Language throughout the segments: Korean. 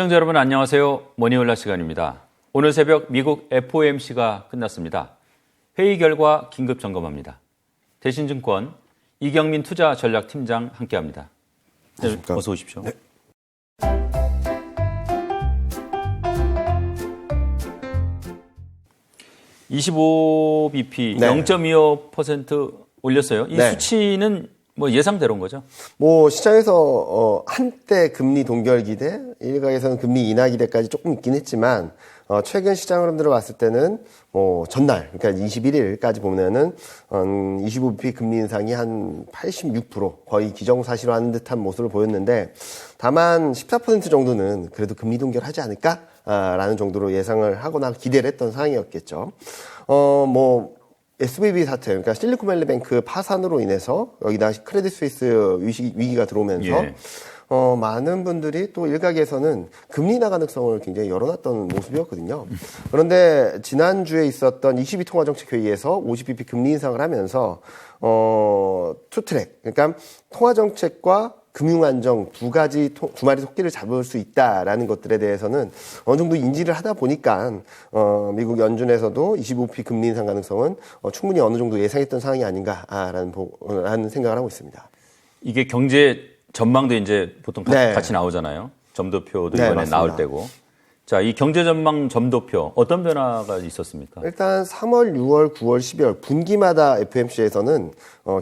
시청자 여러분 안녕하세요. 머니올라 시간입니다. 오늘 새벽 미국 FOMC가 끝났습니다. 회의 결과 긴급 점검합니다. 대신증권 이경민 투자전략팀장 함께합니다. 네, 어서 오십시오. 네. (25bp) 0.25% 올렸어요. 이 수치는 뭐 예상대로인 거죠? 뭐 시장에서 한때 금리 동결 기대, 일각에서는 금리 인하 기대까지 조금 있긴 했지만 최근 시장 흐름들을 봤을 때는 뭐 전날, 그러니까 21일까지 보면은 25bp 금리 인상이 한 86% 거의 기정사실화하는 듯한 모습을 보였는데, 다만 14% 정도는 그래도 금리 동결하지 않을까? 라는 정도로 예상을 하거나 기대를 했던 상황이었겠죠. 뭐 SVB 사태, 그러니까 실리콘밸리뱅크 파산으로 인해서 여기다 크레딧 스위스 위기가 들어오면서 많은 분들이 또 일각에서는 금리 인하 가능성을 굉장히 열어놨던 모습이었거든요. 그런데 지난주에 있었던 22통화정책회의에서 50bp 금리 인상을 하면서 투트랙, 그러니까 통화정책과 금융안정 두 마리 토끼를 잡을 수 있다라는 것들에 대해서는 어느 정도 인지를 하다 보니까 미국 연준에서도 25bp 금리 인상 가능성은 충분히 어느 정도 예상했던 상황이 아닌가라는 생각을 하고 있습니다. 이게 경제 전망도 이제 보통 같이 나오잖아요. 점도표도 이번에 맞습니다. 나올 때고. 자, 이 경제 전망 점도표 어떤 변화가 있었습니까? 일단 3월, 6월, 9월, 12월 분기마다 FOMC에서는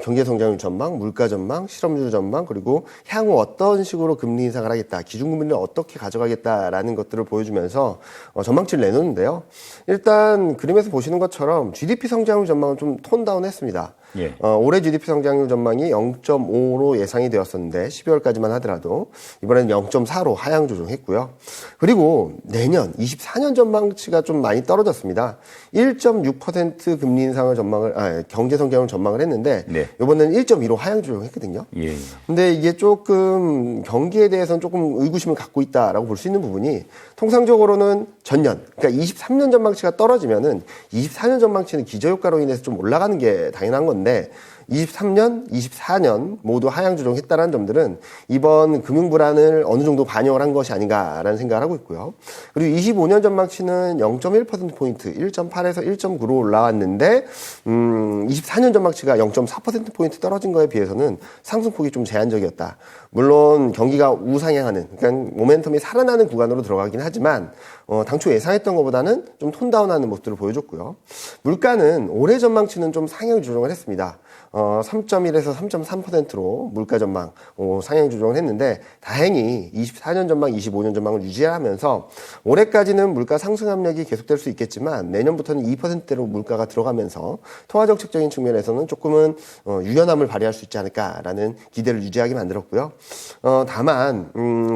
경제 성장률 전망, 물가 전망, 실업률 전망, 그리고 향후 어떤 식으로 금리 인상을 하겠다, 기준금리를 어떻게 가져가겠다라는 것들을 보여주면서 전망치를 내놓는데요. 일단 그림에서 보시는 것처럼 GDP 성장률 전망은 좀 톤다운했습니다. 예. 올해 GDP 성장률 전망이 0.5로 예상이 되었었는데 12월까지만 하더라도 이번에는 0.4로 하향 조정했고요. 그리고 내년 24년 전망치가 좀 많이 떨어졌습니다. 1.6% 금리 인상을 경제 성장을 전망을 했는데 이번에는 1.2로 하향 조정했거든요. 예. 근데 이게 조금 경기에 대해서는 조금 의구심을 갖고 있다라고 볼 수 있는 부분이, 통상적으로는 전년, 그러니까 23년 전망치가 떨어지면은 24년 전망치는 기저효과로 인해서 좀 올라가는 게 당연한 건데, 23년, 24년 모두 하향 조정했다는 점들은 이번 금융 불안을 어느 정도 반영을 한 것이 아닌가라는 생각을 하고 있고요. 그리고 25년 전망치는 0.1%포인트, 1.8에서 1.9로 올라왔는데 24년 전망치가 0.4%포인트 떨어진 거에 비해서는 상승폭이 좀 제한적이었다. 물론 경기가 우상향하는, 그러니까 모멘텀이 살아나는 구간으로 들어가긴 하지만 당초 예상했던 것보다는 좀 톤다운하는 모습들을 보여줬고요. 물가는 올해 전망치는 좀 상향 조정을 했습니다. 3.1에서 3.3%로 물가 전망 상향 조정을 했는데, 다행히 24년 전망, 25년 전망을 유지하면서 올해까지는 물가 상승 압력이 계속될 수 있겠지만 내년부터는 2%대로 물가가 들어가면서 통화정책적인 측면에서는 조금은 유연함을 발휘할 수 있지 않을까라는 기대를 유지하게 만들었고요. 다만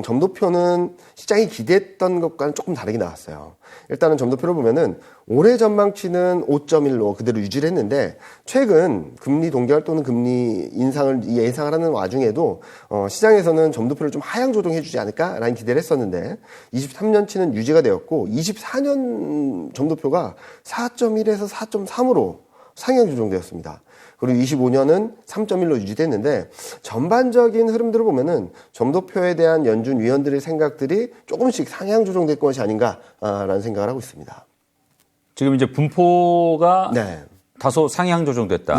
점도표는 시장이 기대했던 것과는 조금 다르게 나왔어요. 일단은 점도표를 보면은 올해 전망치는 5.1로 그대로 유지를 했는데, 최근 금리 동결 또는 금리 인상을 예상을 하는 와중에도 시장에서는 점도표를 좀 하향 조정해주지 않을까라는 기대를 했었는데, 23년치는 유지가 되었고 24년 점도표가 4.1에서 4.3으로 상향 조정되었습니다. 그리고 25년은 3.1로 유지됐는데, 전반적인 흐름들을 보면은 점도표에 대한 연준 위원들의 생각들이 조금씩 상향 조정될 것이 아닌가라는 생각을 하고 있습니다. 지금 이제 분포가 다소 상향 조정됐다.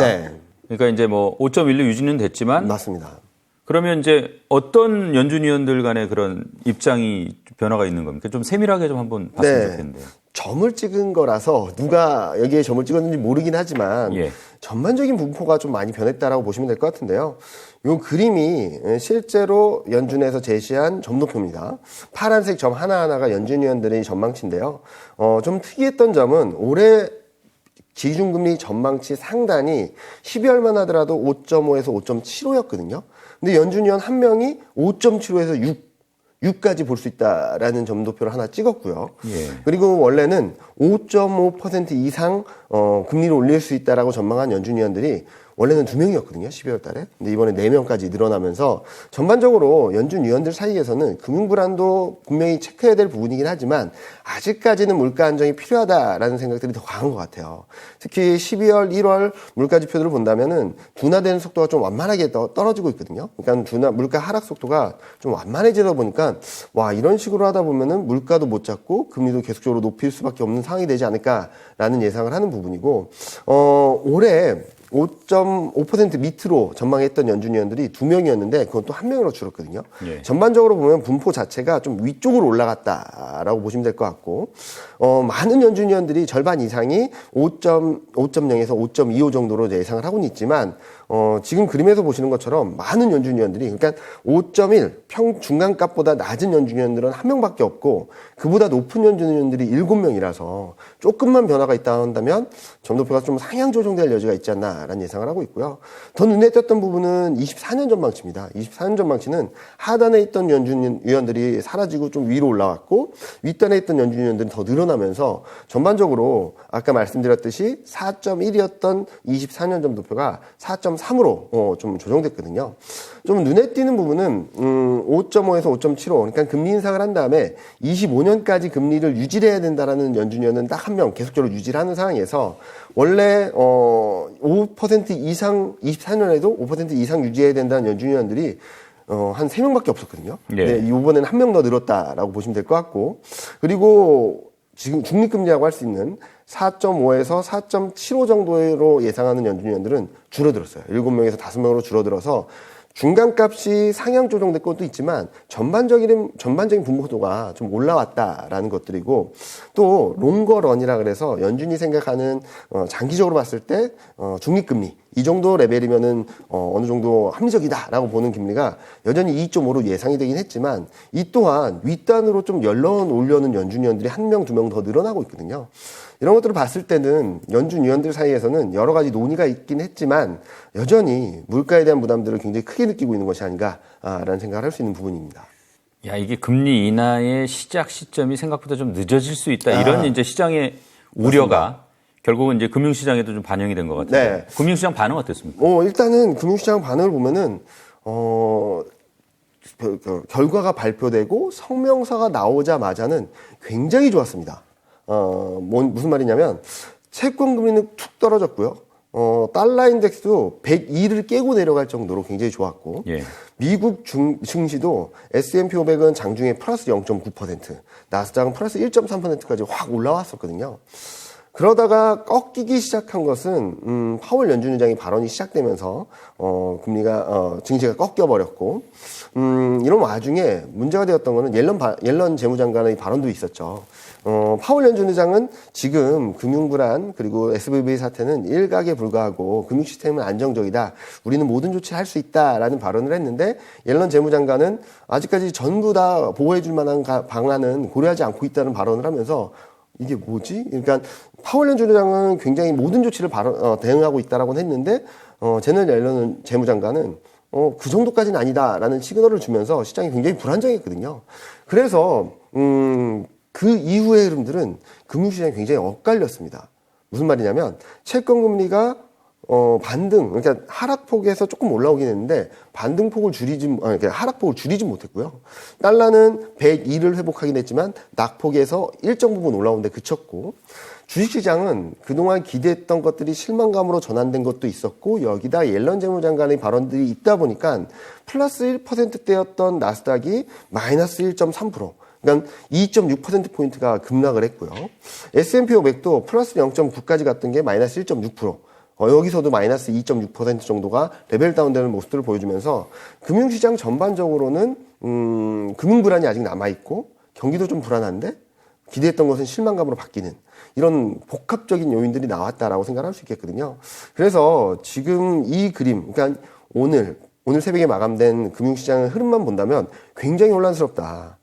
그러니까 이제 뭐 5.1로 유지는 됐지만, 맞습니다. 그러면 이제 어떤 연준 위원들 간의 그런 입장이 변화가 있는 겁니까? 좀 세밀하게 좀 한번 봤으면 좋겠는데요. 점을 찍은 거라서 누가 여기에 점을 찍었는지 모르긴 하지만 전반적인 분포가 좀 많이 변했다라고 보시면 될 것 같은데요. 이 그림이 실제로 연준에서 제시한 점도표입니다. 파란색 점 하나하나가 연준 위원들의 전망치인데요. 좀 특이했던 점은 올해 기준금리 전망치 상단이 12월만 하더라도 5.5에서 5.75였거든요. 근데 연준 위원 한 명이 5.75에서 6까지 볼 수 있다라는 점도표를 하나 찍었고요. 그리고 원래는 5.5% 이상 금리를 올릴 수 있다라고 전망한 연준 위원들이 원래는 2명이었거든요. 12월 달에. 근데 이번에 4명까지 늘어나면서 전반적으로 연준 위원들 사이에서는 금융 불안도 분명히 체크해야 될 부분이긴 하지만 아직까지는 물가 안정이 필요하다라는 생각들이 더 강한 것 같아요. 특히 12월, 1월 물가 지표들을 본다면은 둔화되는 속도가 좀 완만하게 떨어지고 있거든요. 그러니까 물가 하락 속도가 좀 완만해지다 보니까 와, 이런 식으로 하다 보면은 물가도 못 잡고 금리도 계속적으로 높일 수밖에 없는 상황이 되지 않을까라는 예상을 하는 부분이고, 올해 5.5% 밑으로 전망했던 연준 위원들이 2명이었는데 그건 또 1명으로 줄었거든요. 예. 전반적으로 보면 분포 자체가 좀 위쪽으로 올라갔다라고 보시면 될 것 같고, 많은 연준 위원들이 절반 이상이 5.0에서 5.25 정도로 예상을 하고는 있지만, 지금 그림에서 보시는 것처럼 많은 연준 위원들이, 그러니까 5.1 중간값보다 낮은 연준 위원들은 1명밖에 없고 그보다 높은 연준 위원들이 7명이라서 조금만 변화가 있다 한다면 점도표가 좀 상향 조정될 여지가 있지 않나라는 예상을 하고 있고요. 더 눈에 띄었던 부분은 24년 전망치입니다. 24년 전망치는 하단에 있던 연준 위원들이 사라지고 좀 위로 올라왔고 윗단에 있던 연준 위원들이 더 늘어나면서 전반적으로 아까 말씀드렸듯이 4.1이었던 24년 점도표가 4.3으로 좀 조정됐거든요. 좀 눈에 띄는 부분은 5.5에서 5.75, 그러니까 금리 인상을 한 다음에 25년까지 금리를 유지해야 된다라는 연준위원은 딱 한 명 계속적으로 유지를 하는 상황에서 원래 5% 이상 24년에도 5% 이상 유지해야 된다는 연준위원들이 한 3명밖에 없었거든요. 네. 네, 이번에는 1명 더 늘었다라고 보시면 될 것 같고, 그리고 지금 중립금리라고 할 수 있는 4.5에서 4.75 정도로 예상하는 연준위원들은 줄어들었어요. 7명에서 5명으로 줄어들어서 중간값이 상향 조정된 것도 있지만 전반적인 분포도가 좀 올라왔다라는 것들이고, 또 롱거런이라 그래서 연준이 생각하는 장기적으로 봤을 때 중립금리 이 정도 레벨이면은 어느 정도 합리적이다라고 보는 금리가 여전히 2.5로 예상이 되긴 했지만 이 또한 윗단으로 좀 올려는 연준 위원들이 1명, 2명 더 늘어나고 있거든요. 이런 것들을 봤을 때는 연준 위원들 사이에서는 여러 가지 논의가 있긴 했지만 여전히 물가에 대한 부담들을 굉장히 크게 느끼고 있는 것이 아닌가라는 생각을 할 수 있는 부분입니다. 야, 이게 금리 인하의 시작 시점이 생각보다 좀 늦어질 수 있다. 이런 이제 시장의 우려가 맞습니다. 결국은 이제 금융시장에도 좀 반영이 된 것 같아요. 네. 금융시장 반응 어땠습니까? 일단은 금융시장 반응을 보면은, 결과가 발표되고 성명서가 나오자마자는 굉장히 좋았습니다. 무슨 말이냐면, 채권 금리는 툭 떨어졌고요. 달러 인덱스도 102를 깨고 내려갈 정도로 굉장히 좋았고, 예. 미국 증시도 S&P 500은 장중에 플러스 0.9%, 나스닥은 플러스 1.3%까지 확 올라왔었거든요. 그러다가 꺾이기 시작한 것은 파월 연준 의장이 발언이 시작되면서 증시가 꺾여버렸고, 이런 와중에 문제가 되었던 거는 옐런 재무장관의 발언도 있었죠. 파월 연준 의장은 지금 금융불안 그리고 SVB 사태는 일각에 불과하고 금융 시스템은 안정적이다. 우리는 모든 조치를 할 수 있다라는 발언을 했는데, 옐런 재무장관은 아직까지 전부 다 보호해줄 만한 방안은 고려하지 않고 있다는 발언을 하면서 이게 뭐지? 그러니까 파월 연준 의장은 굉장히 모든 조치를 대응하고 있다라고 했는데, 제넷 옐런 재무장관은 그 정도까지는 아니다라는 시그널을 주면서 시장이 굉장히 불안정했거든요. 그래서 그 이후의 흐름들은 금융시장이 굉장히 엇갈렸습니다. 무슨 말이냐면 채권 금리가 반등, 그러니까 하락폭에서 조금 올라오긴 했는데 하락폭을 줄이지 못했고요. 달러는 102를 회복하긴 했지만 낙폭에서 일정 부분 올라오는데 그쳤고, 주식시장은 그동안 기대했던 것들이 실망감으로 전환된 것도 있었고, 여기다 옐런 재무장관의 발언들이 있다 보니까 플러스 1%대였던 나스닥이 마이너스 1.3%, 그러니까 2.6%포인트가 급락을 했고요. S&P 500도 플러스 0.9까지 갔던 게 마이너스 1.6%, 여기서도 마이너스 2.6% 정도가 레벨 다운되는 모습들을 보여주면서 금융시장 전반적으로는 금융불안이 아직 남아있고 경기도 좀 불안한데 기대했던 것은 실망감으로 바뀌는 이런 복합적인 요인들이 나왔다라고 생각할 수 있겠거든요. 그래서 지금 이 그림, 그러니까 오늘 새벽에 마감된 금융시장의 흐름만 본다면 굉장히 혼란스럽다.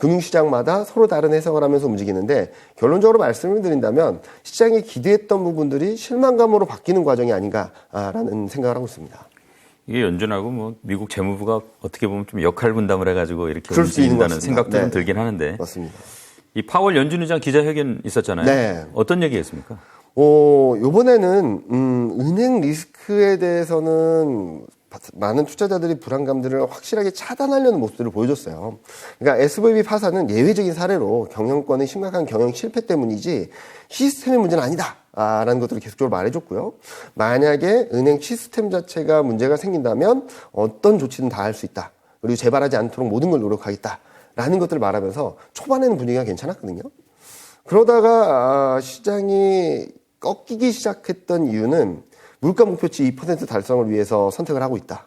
금융시장마다 서로 다른 해석을 하면서 움직이는데, 결론적으로 말씀을 드린다면 시장이 기대했던 부분들이 실망감으로 바뀌는 과정이 아닌가라는 생각을 하고 있습니다. 이게 연준하고 미국 재무부가 어떻게 보면 좀 역할 분담을 해가지고 이렇게 움직인다는 생각도 좀 들긴 하는데. 맞습니다. 이 파월 연준 의장 기자회견 있었잖아요. 네. 어떤 얘기했습니까? 요번에는, 은행 리스크에 대해서는 많은 투자자들이 불안감들을 확실하게 차단하려는 모습들을 보여줬어요. 그러니까 SVB 파산은 예외적인 사례로 경영권의 심각한 경영 실패 때문이지 시스템의 문제는 아니다. 라는 것들을 계속적으로 말해줬고요. 만약에 은행 시스템 자체가 문제가 생긴다면 어떤 조치든 다 할 수 있다. 그리고 재발하지 않도록 모든 걸 노력하겠다. 라는 것들을 말하면서 초반에는 분위기가 괜찮았거든요. 그러다가 시장이 꺾이기 시작했던 이유는 물가 목표치 2% 달성을 위해서 선택을 하고 있다.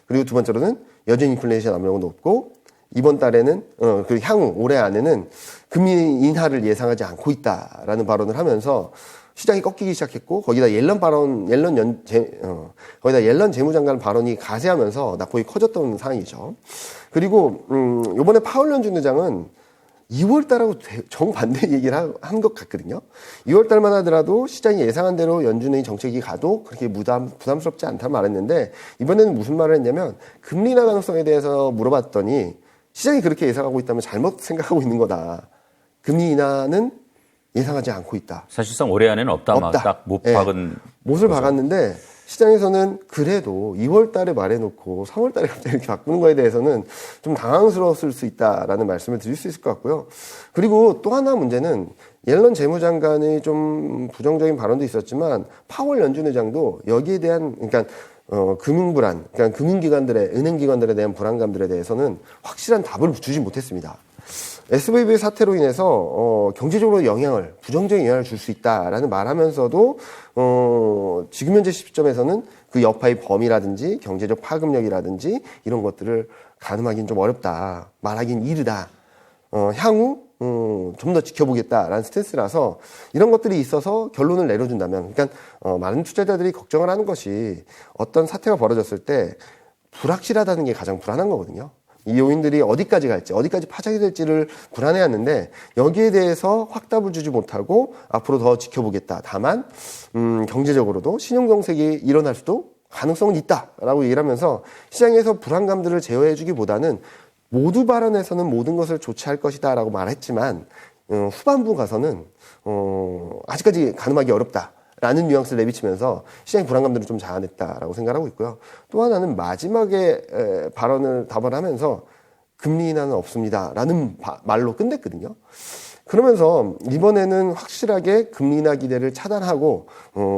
그리고 두 번째로는 여전히 인플레이션 압력은 높고 이번 달에는 그리고 향후 올해 안에는 금리 인하를 예상하지 않고 있다라는 발언을 하면서 시장이 꺾이기 시작했고 거기다 거기다 옐런 재무장관 발언이 가세하면서 낙폭이 커졌던 상황이죠. 그리고 이번에 파월 연준 의장은 2월 달하고 정반대 얘기를 한 것 같거든요. 2월 달만 하더라도 시장이 예상한 대로 연준의 정책이 가도 그렇게 부담스럽지 않다는 말을 했는데 이번에는 무슨 말을 했냐면 금리 인하 가능성에 대해서 물어봤더니 시장이 그렇게 예상하고 있다면 잘못 생각하고 있는 거다. 금리 인하는 예상하지 않고 있다. 사실상 올해 안에는 없다. 딱 못 박은. 못을 박았는데 시장에서는 그래도 2월 달에 말해놓고 3월 달에 갑자기 이렇게 바꾸는 거에 대해서는 좀 당황스러웠을 수 있다라는 말씀을 드릴 수 있을 것 같고요. 그리고 또 하나 문제는 옐런 재무장관의 좀 부정적인 발언도 있었지만 파월 연준 의장도 여기에 대한 그러니까 금융 불안, 그러니까 은행기관들에 대한 불안감들에 대해서는 확실한 답을 주지 못했습니다. SVB 사태로 인해서 경제적으로 부정적인 영향을 줄 수 있다라는 말하면서도 지금 현재 시점에서는 그 여파의 범위라든지 경제적 파급력이라든지 이런 것들을 가늠하기는 좀 어렵다, 말하기는 이르다. 향후 좀 더 지켜보겠다라는 스탠스라서 이런 것들이 있어서 결론을 내려준다면, 그러니까 많은 투자자들이 걱정을 하는 것이 어떤 사태가 벌어졌을 때 불확실하다는 게 가장 불안한 거거든요. 이 요인들이 어디까지 갈지, 어디까지 파장이 될지를 불안해하는데 여기에 대해서 확답을 주지 못하고 앞으로 더 지켜보겠다. 다만 경제적으로도 신용정책이 일어날 수도 가능성은 있다라고 얘기를 하면서 시장에서 불안감들을 제어해주기보다는 모두 발언에서는 모든 것을 조치할 것이다라고 말했지만 후반부 가서는 아직까지 가늠하기 어렵다. 라는 뉘앙스를 내비치면서 시장의 불안감들을 좀 자아냈다라고 생각하고 있고요. 또 하나는 마지막에 답을 하면서 금리 인하는 없습니다라는 말로 끝냈거든요. 그러면서 이번에는 확실하게 금리 인하 기대를 차단하고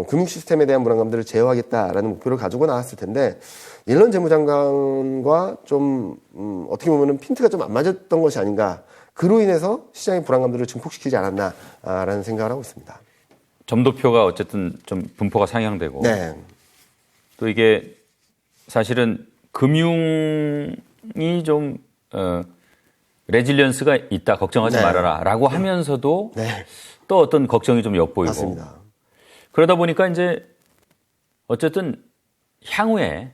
금융 시스템에 대한 불안감들을 제어하겠다라는 목표를 가지고 나왔을 텐데 옐런 재무장관과 좀 어떻게 보면은 핀트가 좀 안 맞았던 것이 아닌가. 그로 인해서 시장의 불안감들을 증폭시키지 않았나라는 생각을 하고 있습니다. 점도표가 어쨌든 좀 분포가 상향되고 네. 또 이게 사실은 금융이 좀 레질리언스가 있다, 걱정하지 네. 말아라라고 하면서도 네. 또 어떤 걱정이 좀 엿보이고 맞습니다. 그러다 보니까 이제 어쨌든 향후에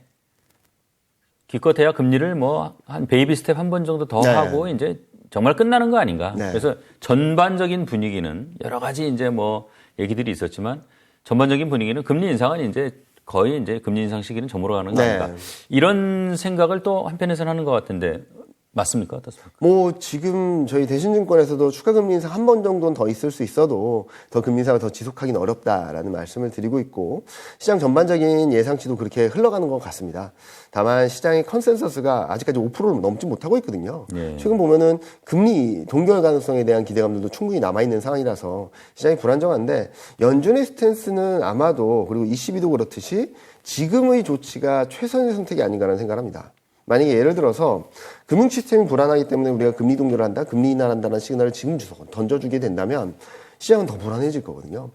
기껏해야 금리를 뭐 한 베이비 스텝 한 번 정도 더 네. 하고 이제 정말 끝나는 거 아닌가. 네. 그래서 전반적인 분위기는 여러 가지 이제 뭐 얘기들이 있었지만 전반적인 분위기는 금리 인상은 이제 거의 이제 금리 인상 시기는 저물어 가는 거 아닌가. 이런 생각을 또 한편에서는 하는 것 같은데 맞습니까? 어떻습니까? 뭐 지금 저희 대신증권에서도 추가 금리 인상 한 번 정도는 더 있을 수 있어도 더 금리 인상을 더 지속하기는 어렵다라는 말씀을 드리고 있고 시장 전반적인 예상치도 그렇게 흘러가는 것 같습니다. 다만 시장의 컨센서스가 아직까지 5%를 넘지 못하고 있거든요. 네. 최근 보면은 금리 동결 가능성에 대한 기대감들도 충분히 남아있는 상황이라서 시장이 불안정한데 연준의 스탠스는 아마도 그리고 ECB도 그렇듯이 지금의 조치가 최선의 선택이 아닌가라는 생각을 합니다. 만약에 예를 들어서 금융 시스템이 불안하기 때문에 우리가 금리 동결을 한다, 금리 인하를 한다는 시그널을 지금 던져주게 된다면 시장은 더 불안해질 거거든요.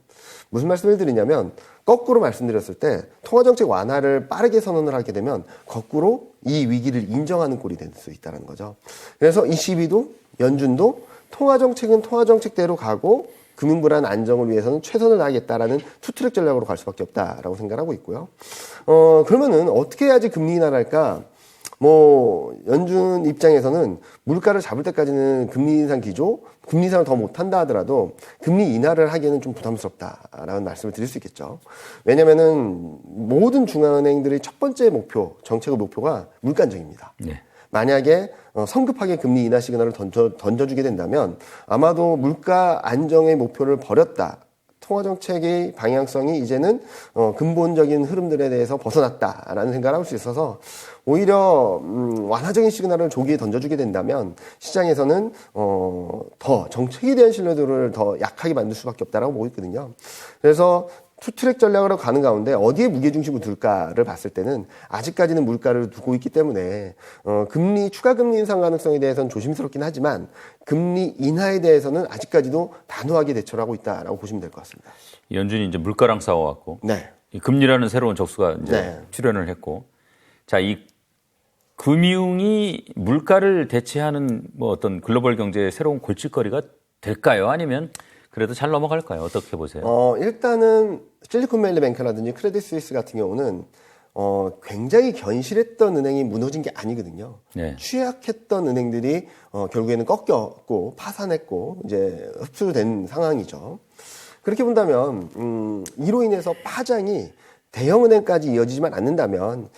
무슨 말씀을 드리냐면 거꾸로 말씀드렸을 때 통화정책 완화를 빠르게 선언을 하게 되면 거꾸로 이 위기를 인정하는 꼴이 될 수 있다는 거죠. 그래서 ECB도 연준도 통화정책은 통화정책대로 가고 금융불안 안정을 위해서는 최선을 다하겠다라는 투트랙 전략으로 갈 수밖에 없다라고 생각하고 있고요. 그러면은 어떻게 해야지 금리 인하를 할까? 뭐 연준 입장에서는 물가를 잡을 때까지는 금리 인상 금리 인상을 더 못한다 하더라도 금리 인하를 하기에는 좀 부담스럽다라는 말씀을 드릴 수 있겠죠. 왜냐면은 모든 중앙은행들의 첫 번째 정책의 목표가 물가 안정입니다. 네. 만약에 성급하게 금리 인하 시그널을 던져주게 된다면 아마도 물가 안정의 목표를 버렸다. 통화정책의 방향성이 이제는 근본적인 흐름들에 대해서 벗어났다라는 생각을 할 수 있어서 오히려 완화적인 시그널을 조기에 던져주게 된다면 시장에서는 더 정책에 대한 신뢰도를 더 약하게 만들 수밖에 없다라고 보고 있거든요. 그래서 투트랙 전략으로 가는 가운데 어디에 무게중심을 둘까를 봤을 때는 아직까지는 물가를 두고 있기 때문에 추가 금리 인상 가능성에 대해서는 조심스럽긴 하지만 금리 인하에 대해서는 아직까지도 단호하게 대처를 하고 있다라고 보시면 될 것 같습니다. 연준이 이제 물가랑 싸워왔고 네. 이 금리라는 새로운 적수가 이제 네. 출현을 했고, 자, 이 금융이 물가를 대체하는 뭐 어떤 글로벌 경제의 새로운 골칫거리가 될까요? 아니면 그래도 잘 넘어갈까요? 어떻게 보세요? 일단은 실리콘밸리 뱅크라든지 크레딧 스위스 같은 경우는 굉장히 견실했던 은행이 무너진 게 아니거든요. 네. 취약했던 은행들이 결국에는 꺾였고 파산했고 이제 흡수된 상황이죠. 그렇게 본다면 이로 인해서 파장이 대형은행까지 이어지지만 않는다면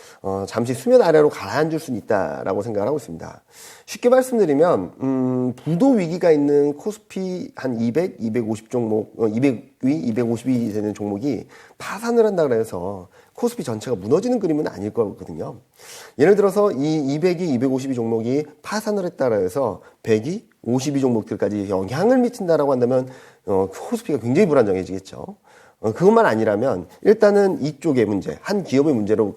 잠시 수면 아래로 가라앉을 수는 있다라고 생각을 하고 있습니다. 쉽게 말씀드리면 부도 위기가 있는 코스피 한 200, 250 종목, 200위, 250위 되는 종목이 파산을 한다 그래서 코스피 전체가 무너지는 그림은 아닐 거거든요. 예를 들어서 이 200위, 250위 종목이 파산을 했다 그래서 100위, 52 종목들까지 영향을 미친다라고 한다면 코스피가 굉장히 불안정해지겠죠. 그것만 아니라면 일단은 이쪽의 문제, 한 기업의 문제로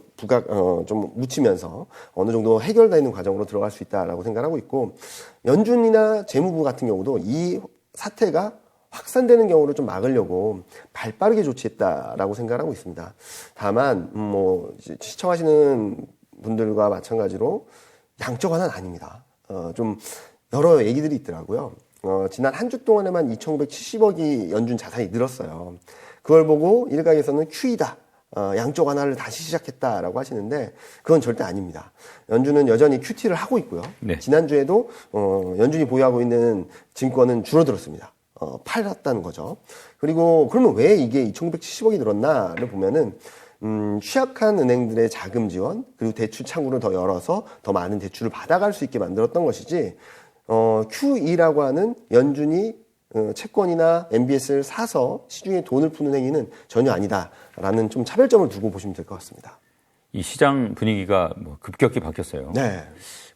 좀 묻히면서 어느 정도 해결되는 과정으로 들어갈 수 있다라고 생각하고 있고, 연준이나 재무부 같은 경우도 이 사태가 확산되는 경우를 좀 막으려고 발빠르게 조치했다라고 생각하고 있습니다. 다만 시청하시는 분들과 마찬가지로 양적 완화는 아닙니다. 좀 여러 얘기들이 있더라고요. 지난 한 주 동안에만 2,570억이 연준 자산이 늘었어요. 그걸 보고 일각에서는 QE다. 양적 완화를 다시 시작했다라고 하시는데 그건 절대 아닙니다. 연준은 여전히 QT를 하고 있고요. 네. 지난주에도 연준이 보유하고 있는 증권은 줄어들었습니다. 팔았다는 거죠. 그리고 그러면 왜 이게 2,570억이 늘었나를 보면은 취약한 은행들의 자금 지원 그리고 대출 창구를 더 열어서 더 많은 대출을 받아갈 수 있게 만들었던 것이지 QE라고 하는 연준이 채권이나 MBS를 사서 시중에 돈을 푸는 행위는 전혀 아니다라는 좀 차별점을 두고 보시면 될 것 같습니다. 이 시장 분위기가 뭐 급격히 바뀌었어요. 네.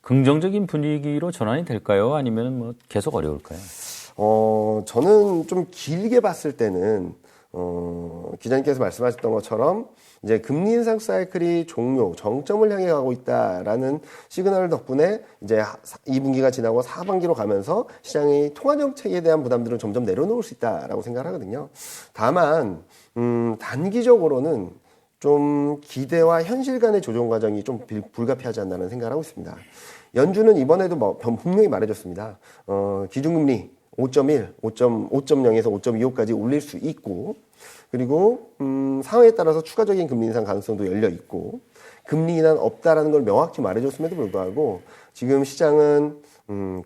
긍정적인 분위기로 전환이 될까요? 아니면 뭐 계속 어려울까요? 저는 좀 길게 봤을 때는 기자님께서 말씀하셨던 것처럼 이제 금리 인상 사이클이 정점을 향해 가고 있다라는 시그널 덕분에 이제 2분기가 지나고 4분기로 가면서 시장의 통화 정책에 대한 부담들을 점점 내려놓을 수 있다라고 생각하거든요. 다만 단기적으로는 좀 기대와 현실 간의 조정 과정이 좀 불가피하지 않나는 생각을 하고 있습니다. 연준은 이번에도 분명히 말해줬습니다. 기준금리 5.1, 5.0에서 5.25까지 올릴 수 있고, 그리고 상황에 따라서 추가적인 금리 인상 가능성도 열려 있고, 금리 인하는 없다라는 걸 명확히 말해줬음에도 불구하고 지금 시장은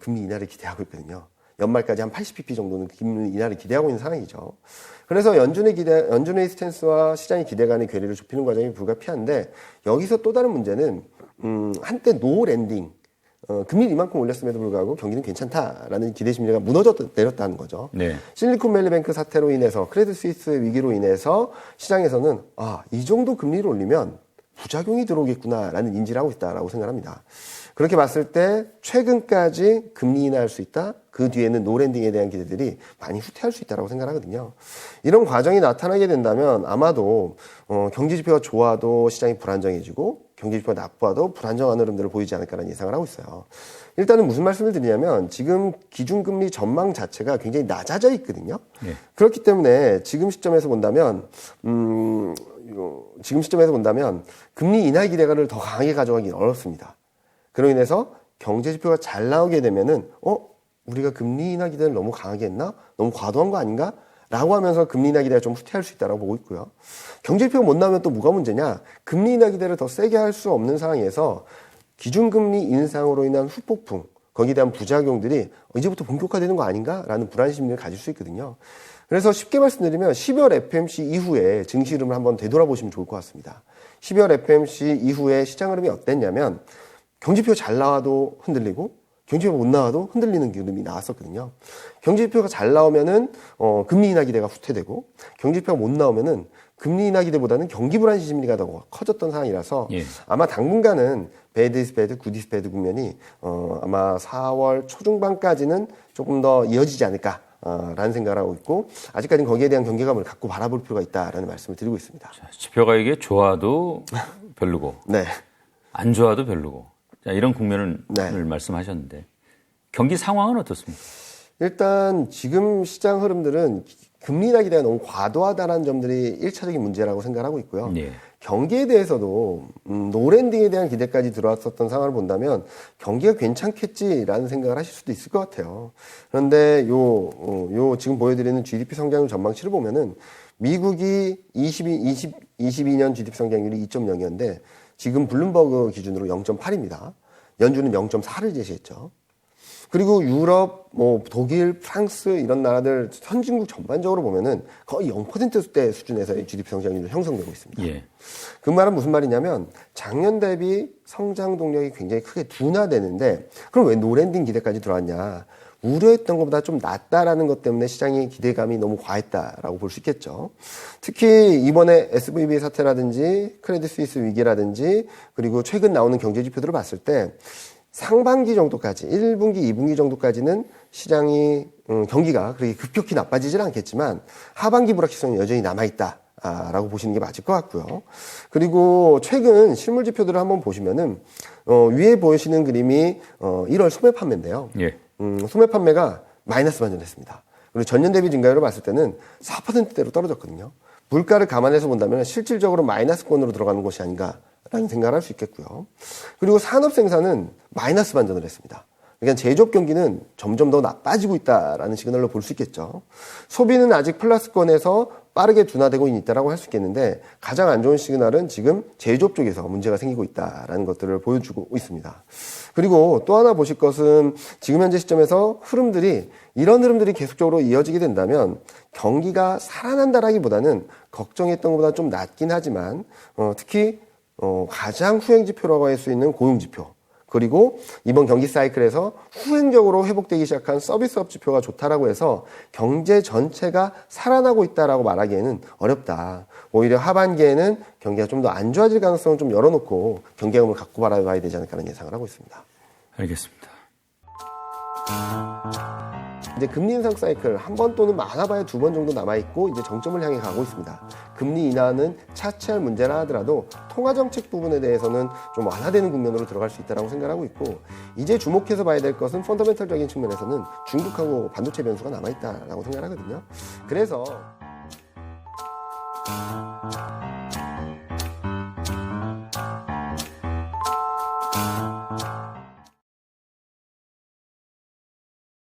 금리 인하를 기대하고 있거든요. 연말까지 한 80bp 정도는 금리 인하를 기대하고 있는 상황이죠. 그래서 연준의 스탠스와 시장의 기대 간의 괴리를 좁히는 과정이 불가피한데, 여기서 또 다른 문제는 한때 노 랜딩, 금리를 이만큼 올렸음에도 불구하고 경기는 괜찮다라는 기대 심리가 내렸다는 거죠. 네. 실리콘밸리뱅크 사태로 인해서 크레딧 스위스 위기로 인해서 시장에서는 이 정도 금리를 올리면 부작용이 들어오겠구나라는 인지를 하고 있다라고 생각합니다. 그렇게 봤을 때 최근까지 금리 인하할 수 있다. 그 뒤에는 노랜딩에 대한 기대들이 많이 후퇴할 수 있다라고 생각하거든요. 이런 과정이 나타나게 된다면 아마도 경제 지표가 좋아도 시장이 불안정해지고 경제 지표가 나빠도 불안정한 흐름들을 보이지 않을까라는 예상을 하고 있어요. 일단은 무슨 말씀을 드리냐면 지금 기준금리 전망 자체가 굉장히 낮아져 있거든요. 네. 그렇기 때문에 지금 시점에서 본다면 금리 인하 기대감을 더 강하게 가져가기 어렵습니다. 그로 인해서 경제 지표가 잘 나오게 되면은 우리가 금리 인하 기대를 너무 강하게 했나? 너무 과도한 거 아닌가? 라고 하면서 금리 인하 기대가 좀 후퇴할 수 있다고 보고 있고요. 경제 지표가 못 나오면 또 뭐가 문제냐? 금리 인하 기대를 더 세게 할 수 없는 상황에서 기준금리 인상으로 인한 후폭풍, 거기에 대한 부작용들이 이제부터 본격화되는 거 아닌가? 라는 불안 심리를 가질 수 있거든요. 그래서 쉽게 말씀드리면 12월 FMC 이후에 증시 흐름을 한번 되돌아보시면 좋을 것 같습니다. 12월 FMC 이후에 시장 흐름이 어땠냐면 경제표 잘 나와도 흔들리고 경제지표 못 나와도 흔들리는 기름이 나왔었거든요. 경제지표가 잘 나오면은 금리 인하 기대가 후퇴되고 경제지표가 못 나오면은 금리 인하 기대보다는 경기 불안 심리가 더 커졌던 상황이라서 예. 아마 당분간은 배드 이즈 배드, 굿 이즈 배드 국면이 아마 4월 초중반까지는 조금 더 이어지지 않을까. 라는 생각을 하고 있고 아직까지는 거기에 대한 경계감을 갖고 바라볼 필요가 있다라는 말씀을 드리고 있습니다. 자, 지표가 이게 좋아도 별로고 네. 안 좋아도 별로고 자, 이런 국면을 네. 말씀하셨는데 경기 상황은 어떻습니까? 일단 지금 시장 흐름들은 금리 인하 기대가 너무 과도하다는 점들이 1차적인 문제라고 생각하고 있고요. 네. 경기에 대해서도 노랜딩에 대한 기대까지 들어왔었던 상황을 본다면 경기가 괜찮겠지라는 생각을 하실 수도 있을 것 같아요. 그런데 요 지금 보여드리는 GDP 성장률 전망치를 보면은 미국이 22년 GDP 성장률이 2.0이었는데 지금 블룸버그 기준으로 0.8입니다. 연준은 0.4를 제시했죠. 그리고 유럽, 독일, 프랑스 이런 나라들 선진국 전반적으로 보면은 거의 0%대 수준에서의 GDP 성장률이 형성되고 있습니다. 예. 그 말은 무슨 말이냐면 작년 대비 성장 동력이 굉장히 크게 둔화되는데 그럼 왜 노랜딩 기대까지 들어왔냐? 우려했던 것보다 좀 낮다라는 것 때문에 시장의 기대감이 너무 과했다라고 볼 수 있겠죠. 특히 이번에 SVB 사태라든지 크레딧 스위스 위기라든지 그리고 최근 나오는 경제 지표들을 봤을 때 상반기 정도까지 1분기, 2분기 정도까지는 시장이 경기가 그렇게 급격히 나빠지질 않겠지만 하반기 불확실성이 여전히 남아있다. 라고 보시는 게 맞을 것 같고요. 그리고 최근 실물 지표들을 한번 보시면은 위에 보이시는 그림이 1월 소매 판매인데요. 예. 소매 판매가 마이너스 반전했습니다. 그리고 전년 대비 증가율을 봤을 때는 4%대로 떨어졌거든요. 물가를 감안해서 본다면 실질적으로 마이너스권으로 들어가는 것이 아닌가라는 생각을 할 수 있겠고요. 그리고 산업 생산은 마이너스 반전을 했습니다. 그러니까 제조업 경기는 점점 더 나빠지고 있다라는 시그널로 볼 수 있겠죠. 소비는 아직 플러스권에서 빠르게 둔화되고 있다라고 할 수 있겠는데 가장 안 좋은 시그널은 지금 제조업 쪽에서 문제가 생기고 있다라는 것들을 보여주고 있습니다. 그리고 또 하나 보실 것은 지금 현재 시점에서 이런 흐름들이 계속적으로 이어지게 된다면 경기가 살아난다라기보다는 걱정했던 것보다 좀 낮긴 하지만 특히 가장 후행 지표라고 할 수 있는 고용 지표 그리고 이번 경기 사이클에서 후행적으로 회복되기 시작한 서비스업 지표가 좋다라고 해서 경제 전체가 살아나고 있다라고 말하기에는 어렵다. 오히려 하반기에는 경기가 좀 더 안 좋아질 가능성을 좀 열어놓고 경계감을 갖고 바라봐야 되지 않을까라는 예상을 하고 있습니다. 알겠습니다. 이제 금리 인상 사이클 한 번 또는 많아봐야 2번 정도 남아있고 이제 정점을 향해 가고 있습니다. 금리 인하는 차치할 문제라 하더라도 통화정책 부분에 대해서는 좀 완화되는 국면으로 들어갈 수 있다고 생각하고 있고 이제 주목해서 봐야 될 것은 펀더멘털적인 측면에서는 중국하고 반도체 변수가 남아있다라고 생각하거든요. 그래서